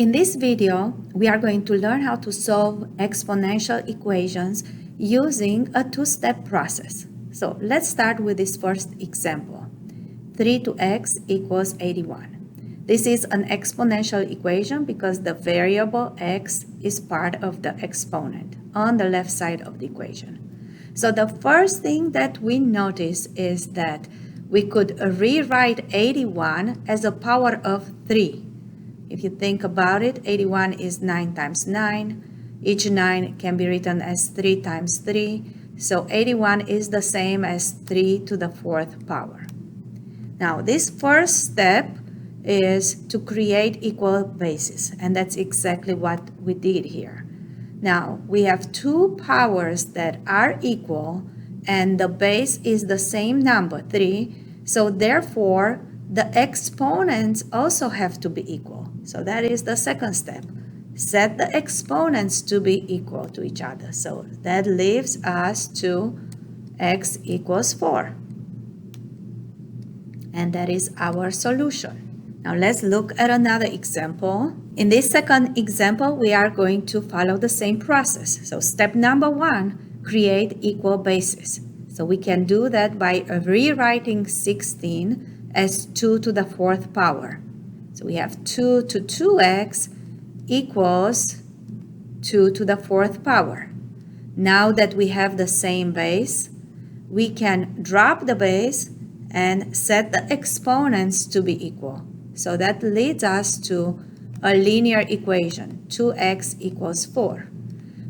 In this video, we are going to learn how to solve exponential equations using a two-step process. So let's start with this first example. 3 to x equals 81. This is an exponential equation because the variable x is part of the exponent on the left side of the equation. So the first thing that we notice is that we could rewrite 81 as a power of 3. If you think about it, 81 is 9 times 9. Each 9 can be written as 3 times 3. So 81 is the same as 3 to the 4th power. Now, this first step is to create equal bases, and that's exactly what we did here. Now, we have two powers that are equal, and the base is the same number, 3. So therefore, the exponents also have to be equal. So that is the second step. Set the exponents to be equal to each other. So that leaves us to x equals 4. And that is our solution. Now let's look at another example. In this second example, we are going to follow the same process. So step number 1, create equal bases. So we can do that by rewriting 16 as 2 to the 4th power. So we have 2 to 2x equals 2 to the 4th power. Now that we have the same base, we can drop the base and set the exponents to be equal. So that leads us to a linear equation, 2x equals 4,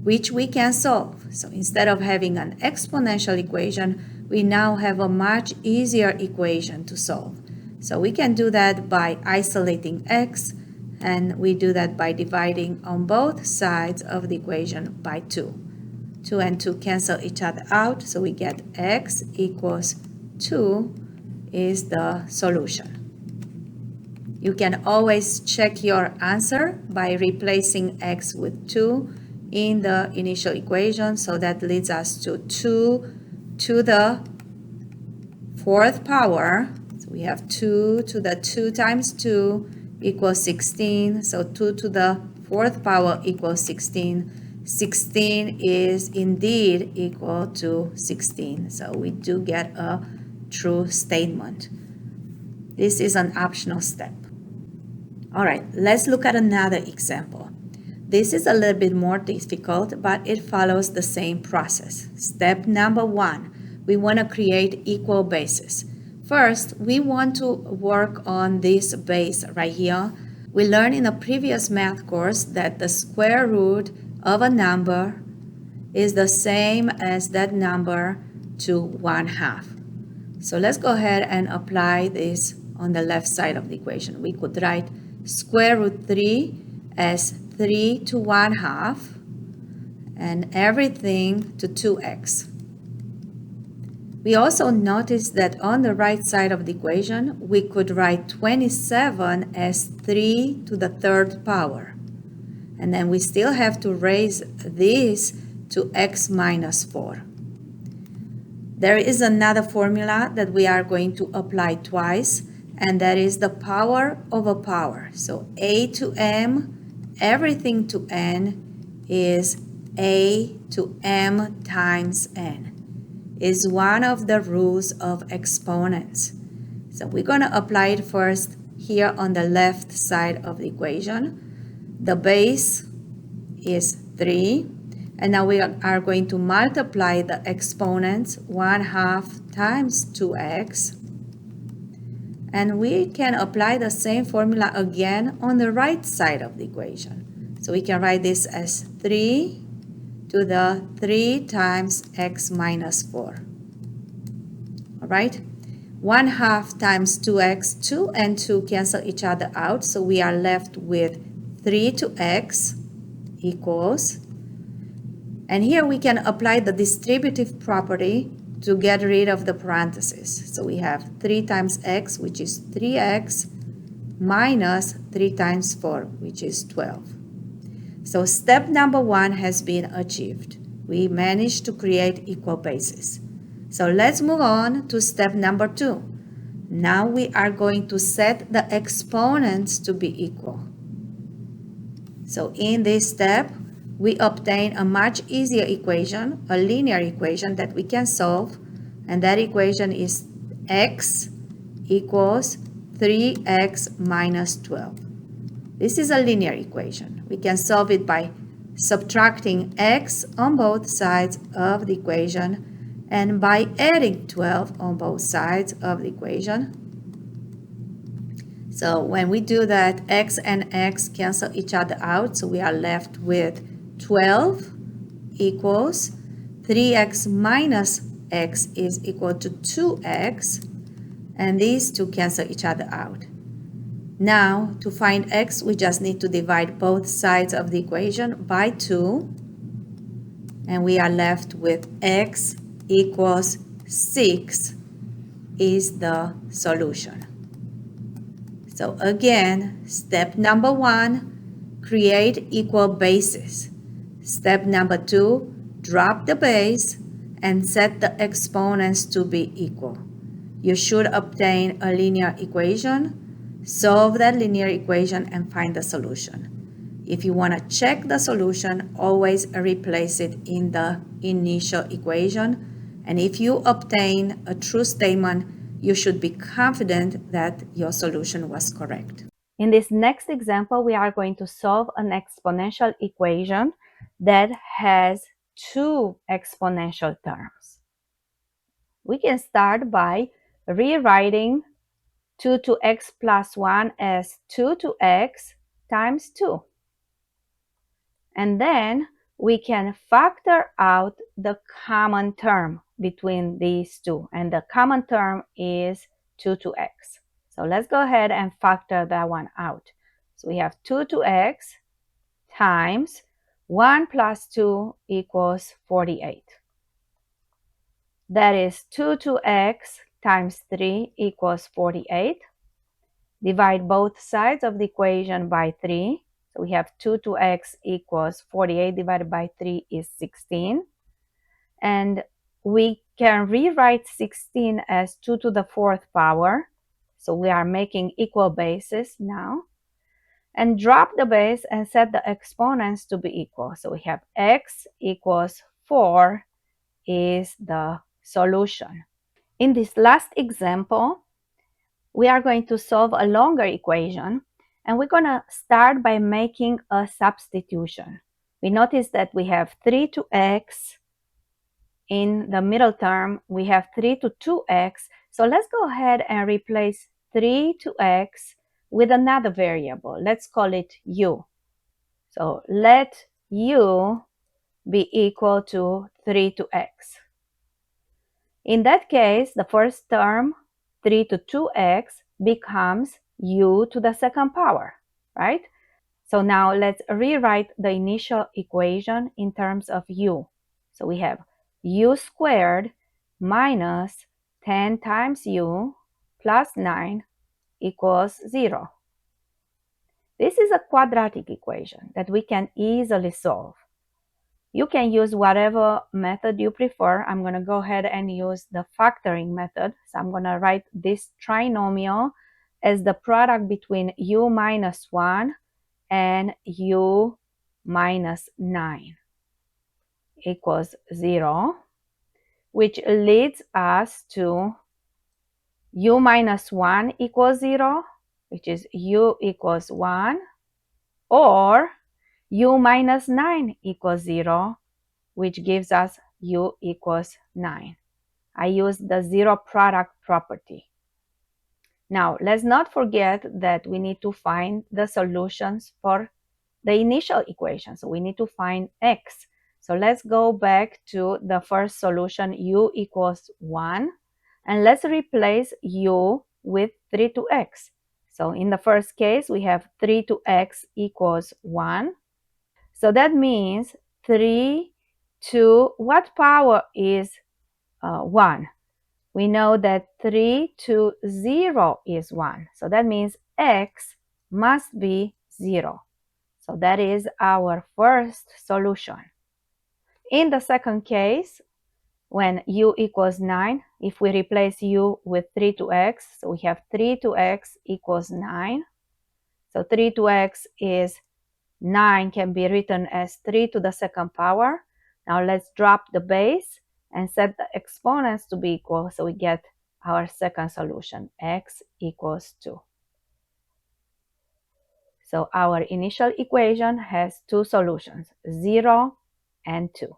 which we can solve. So instead of having an exponential equation, we now have a much easier equation to solve. So we can do that by isolating x, and we do that by dividing on both sides of the equation by 2. 2 and 2 cancel each other out, so we get x equals 2 is the solution. You can always check your answer by replacing x with 2 in the initial equation, so that leads us to 2 to the 4th power. So we have 2 to the 2 times 2 equals 16. So 2 to the 4th power equals 16. 16 is indeed equal to 16. So we do get a true statement. This is an optional step. All right, let's look at another example. This is a little bit more difficult, but it follows the same process. Step number 1, we want to create equal bases. First, we want to work on this base right here. We learned in a previous math course that the square root of a number is the same as that number to 1/2. So let's go ahead and apply this on the left side of the equation. We could write square root 3 as 3 to 1/2 and everything to 2x. We also noticed that on the right side of the equation, we could write 27 as 3 to the 3rd power. And then we still have to raise this to x minus 4. There is another formula that we are going to apply twice, and that is the power over power. So a to m, everything to n is a to m times n. Is one of the rules of exponents. So we're going to apply it first here on the left side of the equation. The base is 3, and now we are going to multiply the exponents 1/2 times 2x. And we can apply the same formula again on the right side of the equation. So we can write this as 3 to the 3 times x minus 4. All right, 1/2 times 2x, 2 and 2 cancel each other out, so we are left with 3 to x equals, and here we can apply the distributive property to get rid of the parentheses. So we have 3 times x, which is 3x, minus 3 times 4, which is 12. So step number 1 has been achieved. We managed to create equal bases. So let's move on to step number 2. Now we are going to set the exponents to be equal. So in this step, we obtain a much easier equation, a linear equation that we can solve, and that equation is x equals 3x minus 12. This is a linear equation. We can solve it by subtracting x on both sides of the equation and by adding 12 on both sides of the equation. So when we do that, x and x cancel each other out, so we are left with 12 equals 3x minus x is equal to 2x, and these two cancel each other out. Now, to find x, we just need to divide both sides of the equation by 2, and we are left with x equals 6 is the solution. So again, step number 1, create equal bases. Step number 2, drop the base and set the exponents to be equal. You should obtain a linear equation, solve that linear equation, and find the solution. If you want to check the solution, always replace it in the initial equation. And if you obtain a true statement, you should be confident that your solution was correct. In this next example, we are going to solve an exponential equation that has two exponential terms. We can start by rewriting 2 to x plus 1 as 2 to x times 2. And then we can factor out the common term between these two, and the common term is 2 to x. So let's go ahead and factor that one out. So we have 2 to x times 1 plus 2 equals 48. That is 2 to x times 3 equals 48. Divide both sides of the equation by 3. So we have 2 to x equals 48 divided by 3 is 16. And we can rewrite 16 as 2 to the 4th power. So we are making equal bases now. And drop the base and set the exponents to be equal. So we have x equals 4 is the solution. In this last example, we are going to solve a longer equation, and we're going to start by making a substitution. We notice that we have 3 to x in the middle term. We have 3 to 2x. So let's go ahead and replace 3 to x with another variable. Let's call it u. So let u be equal to 3 to x. In that case, the first term, 3 to 2x, becomes u to the 2nd power, right? So now let's rewrite the initial equation in terms of u. So we have u squared minus 10 times u plus 9 equals 0. This is a quadratic equation that we can easily solve. You can use whatever method you prefer. I'm going to go ahead and use the factoring method. So I'm going to write this trinomial as the product between u minus 1 and u minus 9 equals 0, which leads us to u minus 1 equals 0, which is u equals 1, or u minus 9 equals 0, which gives us u equals 9. I use the zero product property. Now, let's not forget that we need to find the solutions for the initial equation. So we need to find x. So let's go back to the first solution, u equals 1, and let's replace u with 3 to x. So in the first case, we have 3 to x equals 1. So that means 3 to what power is 1? We know that 3 to 0 is 1. So that means x must be 0. So that is our first solution. In the second case, when u equals 9, if we replace u with 3 to x, so we have 3 to x equals 9. So 3 to x is 9 can be written as 3 to the second power. Now let's drop the base and set the exponents to be equal, so we get our second solution, x equals 2. So our initial equation has two solutions, 0 and 2.